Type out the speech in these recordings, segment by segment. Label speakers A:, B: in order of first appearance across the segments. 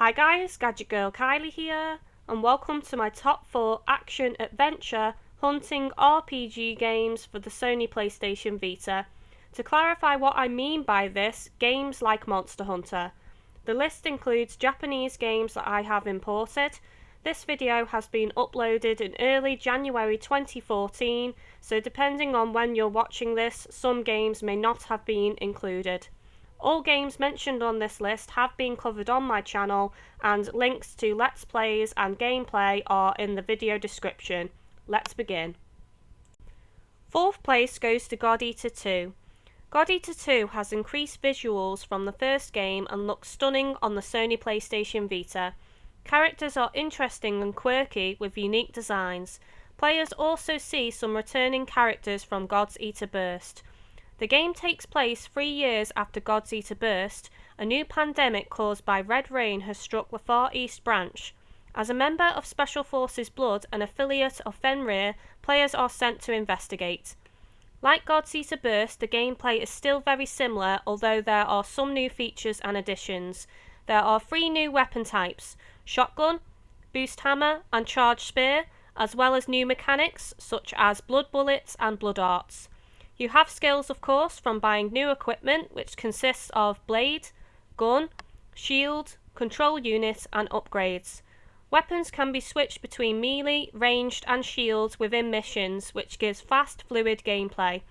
A: Hi guys, GadgetGirlKylie here, and welcome to my top 4 action-adventure hunting RPG games for the Sony Playstation Vita. To clarify what I mean by this, games like Monster Hunter. The list includes Japanese games that I have imported. This video has been uploaded in early January 2014, so depending on when you're watching this, some games may not have been included. All games mentioned on this list have been covered on my channel, and links to Let's Plays and gameplay are in the video description. Let's begin. 4th place goes to God Eater 2. God Eater 2 has increased visuals from the first game and looks stunning on the Sony Playstation Vita. Characters are interesting and quirky with unique designs. Players also see some returning characters from God's Eater Burst. The game takes place 3 years after God's Eater Burst. A new pandemic caused by red rain has struck the Far East Branch. As a member of Special Forces Blood, an affiliate of Fenrir, players are sent to investigate. Like God's Eater Burst, the gameplay is still very similar, although there are some new features and additions. There are 3 new weapon types: shotgun, boost hammer and charge spear, as well as new mechanics such as blood bullets and blood arts. You have skills, of course, from buying new equipment, which consists of blade, gun, shield, control unit and upgrades. Weapons can be switched between melee, ranged and shields within missions, which gives fast, fluid gameplay.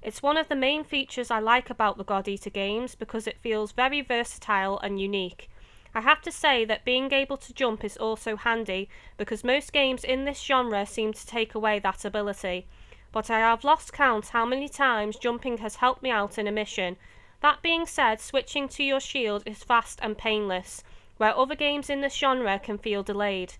A: It's one of the main features I like about the God Eater games because it feels very versatile and unique. I have to say that being able to jump is also handy because most games in this genre seem to take away that ability. But I have lost count how many times jumping has helped me out in a mission. That being said, switching to your shield is fast and painless, where other games in this genre can feel delayed.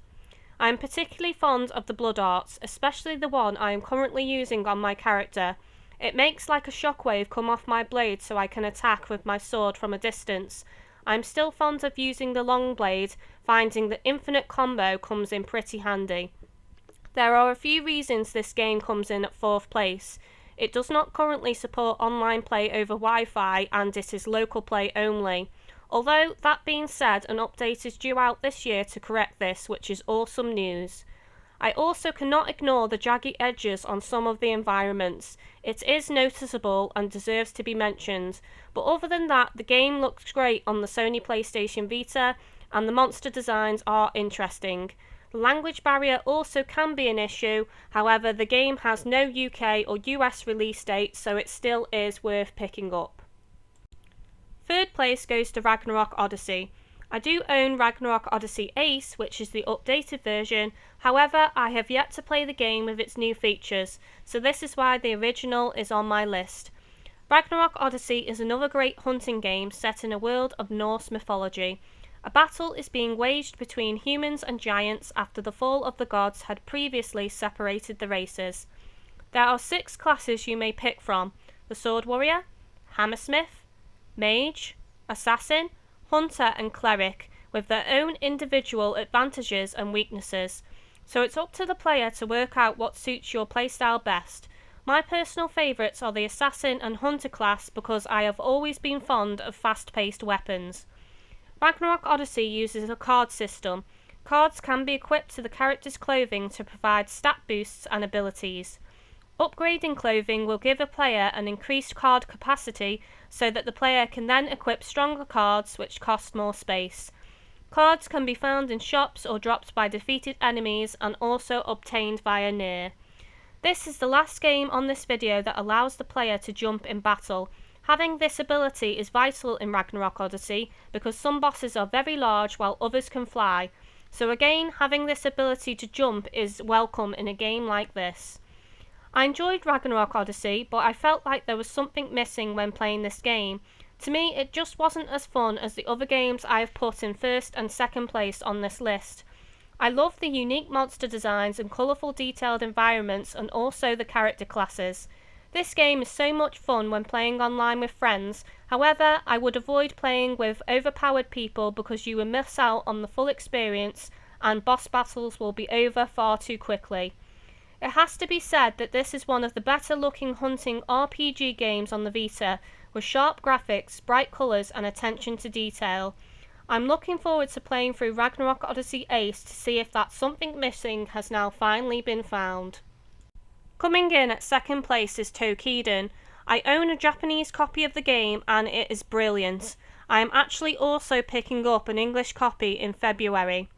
A: I am particularly fond of the blood arts, especially the one I am currently using on my character. It makes like a shockwave come off my blade so I can attack with my sword from a distance. I am still fond of using the long blade, finding the infinite combo comes in pretty handy. There are a few reasons this game comes in at 4th place. It does not currently support online play over Wi-Fi and it is local play only. Although, that being said, an update is due out this year to correct this, which is awesome news. I also cannot ignore the jagged edges on some of the environments. It is noticeable and deserves to be mentioned, but other than that, the game looks great on the Sony PlayStation Vita and the monster designs are interesting. The language barrier also can be an issue, however the game has no UK or US release date, so it still is worth picking up. 3rd place goes to Ragnarok Odyssey. I do own Ragnarok Odyssey ACE, which is the updated version, however I have yet to play the game with its new features, so this is why the original is on my list. Ragnarok Odyssey is another great hunting game set in a world of Norse mythology. A battle is being waged between humans and giants after the fall of the gods had previously separated the races. There are 6 classes you may pick from: the Sword Warrior, Hammersmith, Mage, Assassin, Hunter and Cleric, with their own individual advantages and weaknesses. So it's up to the player to work out what suits your playstyle best. My personal favourites are the Assassin and Hunter class because I have always been fond of fast-paced weapons. Ragnarok Odyssey uses a card system. Cards can be equipped to the character's clothing to provide stat boosts and abilities. Upgrading clothing will give a player an increased card capacity so that the player can then equip stronger cards which cost more space. Cards can be found in shops or dropped by defeated enemies and also obtained via Nier. This is the last game on this video that allows the player to jump in battle. Having this ability is vital in Ragnarok Odyssey because some bosses are very large while others can fly. So again, having this ability to jump is welcome in a game like this. I enjoyed Ragnarok Odyssey, but I felt like there was something missing when playing this game. To me, it just wasn't as fun as the other games I have put in 1st and 2nd place on this list. I love the unique monster designs and colourful detailed environments and also the character classes. This game is so much fun when playing online with friends, however I would avoid playing with overpowered people because you will miss out on the full experience and boss battles will be over far too quickly. It has to be said that this is one of the better looking hunting RPG games on the Vita, with sharp graphics, bright colours and attention to detail. I'm looking forward to playing through Ragnarok Odyssey ACE to see if that something missing has now finally been found. Coming in at second place is Toukiden. I own a Japanese copy of the game and it is brilliant. I am actually also picking up an English copy in February.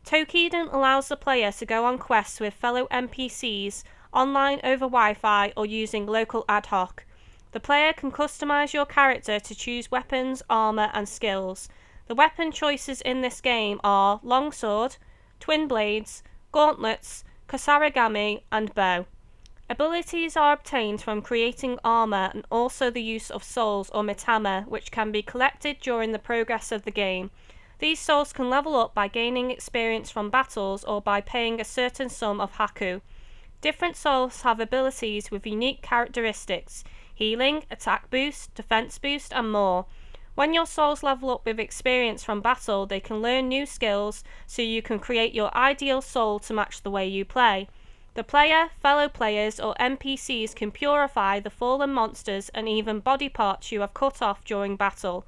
A: Toukiden allows the player to go on quests with fellow NPCs, online over Wi-Fi or using local ad hoc. The player can customize your character to choose weapons, armor and skills. The weapon choices in this game are longsword, twin blades, gauntlets, kusarigami and bow. Abilities are obtained from creating armor and also the use of souls or mitama, which can be collected during the progress of the game. These souls can level up by gaining experience from battles or by paying a certain sum of haku. Different souls have abilities with unique characteristics: healing, attack boost, defense boost and more. When your souls level up with experience from battle, they can learn new skills, so you can create your ideal soul to match the way you play. The player, fellow players or NPCs can purify the fallen monsters and even body parts you have cut off during battle.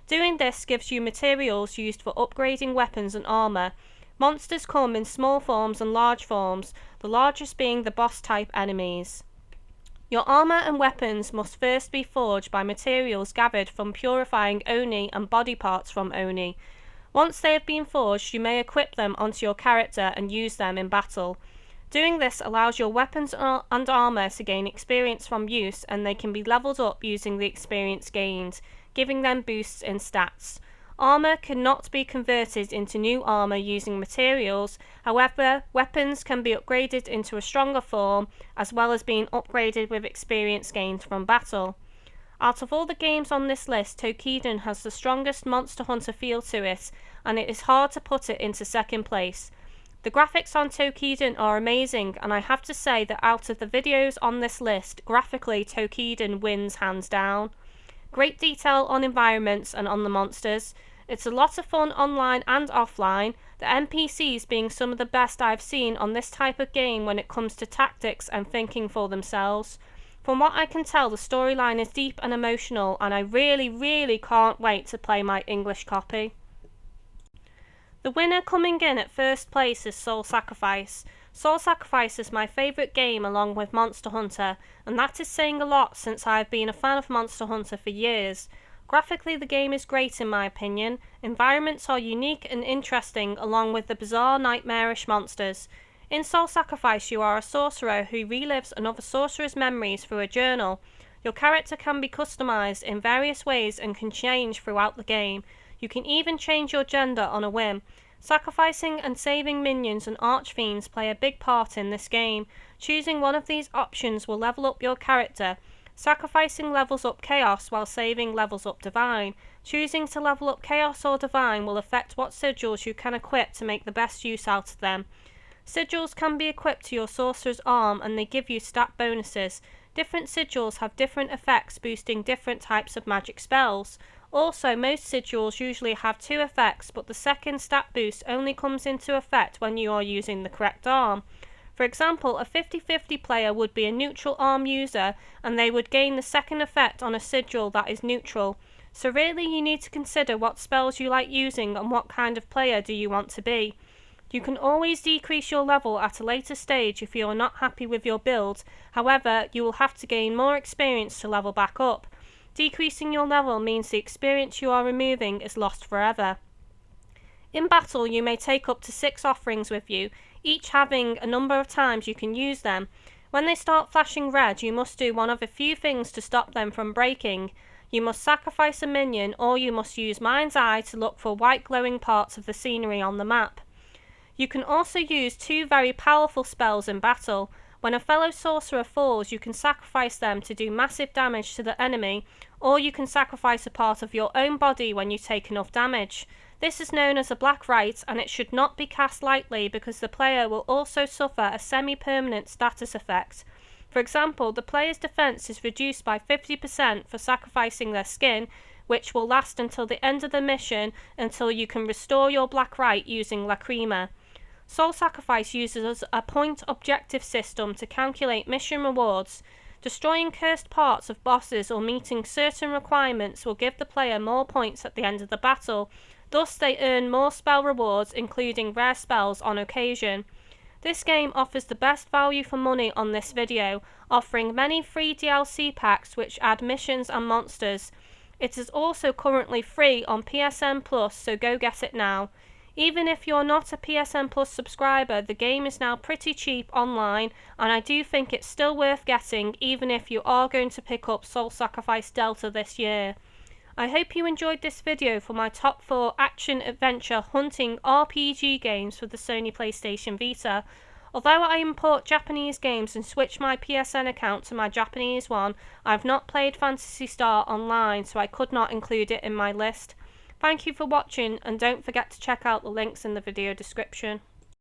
A: Doing this gives you materials used for upgrading weapons and armor. Monsters come in small forms and large forms, the largest being the boss type enemies. Your armor and weapons must first be forged by materials gathered from purifying Oni and body parts from Oni. Once they have been forged, you may equip them onto your character and use them in battle. Doing this allows your weapons and armor to gain experience from use, and they can be leveled up using the experience gained, giving them boosts in stats. Armor cannot be converted into new armor using materials, however, weapons can be upgraded into a stronger form, as well as being upgraded with experience gained from battle. Out of all the games on this list, Toukiden has the strongest Monster Hunter feel to it, and it is hard to put it into second place. The graphics on Toukiden are amazing, and I have to say that out of the videos on this list, graphically Toukiden wins hands down. Great detail on environments and on the monsters. It's a lot of fun online and offline, the NPCs being some of the best I've seen on this type of game when it comes to tactics and thinking for themselves. From what I can tell, the storyline is deep and emotional, and I really can't wait to play my English copy. The winner coming in at first place is Soul Sacrifice. Soul Sacrifice is my favourite game along with Monster Hunter, and that is saying a lot since I have been a fan of Monster Hunter for years. Graphically, the game is great in my opinion. Environments are unique and interesting, along with the bizarre, nightmarish monsters. In Soul Sacrifice, you are a sorcerer who relives another sorcerer's memories through a journal. Your character can be customised in various ways and can change throughout the game. You can even change your gender on a whim. Sacrificing and saving minions and archfiends play a big part in this game. Choosing one of these options will level up your character. Sacrificing levels up Chaos while saving levels up Divine. Choosing to level up Chaos or Divine will affect what sigils you can equip to make the best use out of them. Sigils can be equipped to your sorcerer's arm and they give you stat bonuses. Different sigils have different effects, boosting different types of magic spells. Also, most sigils usually have two effects, but the second stat boost only comes into effect when you are using the correct arm. For example, a 50-50 player would be a neutral arm user and they would gain the second effect on a sigil that is neutral. So really you need to consider what spells you like using and what kind of player do you want to be. You can always decrease your level at a later stage if you are not happy with your build, however you will have to gain more experience to level back up. Decreasing your level means the experience you are removing is lost forever. In battle you may take up to 6 offerings with you, each having a number of times you can use them. When they start flashing red, you must do one of a few things to stop them from breaking. You must sacrifice a minion, or you must use Mind's Eye to look for white glowing parts of the scenery on the map. You can also use 2 very powerful spells in battle. When a fellow sorcerer falls, you can sacrifice them to do massive damage to the enemy, or you can sacrifice a part of your own body when you take enough damage. This is known as a black rite, and it should not be cast lightly because the player will also suffer a semi-permanent status effect. For example, the player's defense is reduced by 50% for sacrificing their skin, which will last until the end of the mission until you can restore your black rite using Lacrima. Soul Sacrifice uses a point objective system to calculate mission rewards. Destroying cursed parts of bosses or meeting certain requirements will give the player more points at the end of the battle. Thus they earn more spell rewards, including rare spells on occasion. This game offers the best value for money on this video, offering many free DLC packs which add missions and monsters. It is also currently free on PSN Plus, so go get it now. Even if you're not a PSN Plus subscriber, the game is now pretty cheap online, and I do think it's still worth getting even if you are going to pick up Soul Sacrifice Delta this year. I hope you enjoyed this video for my top 4 action-adventure hunting RPG games for the Sony PlayStation Vita. Although I import Japanese games and switch my PSN account to my Japanese one, I have not played Phantasy Star Online, so I could not include it in my list. Thank you for watching, and don't forget to check out the links in the video description.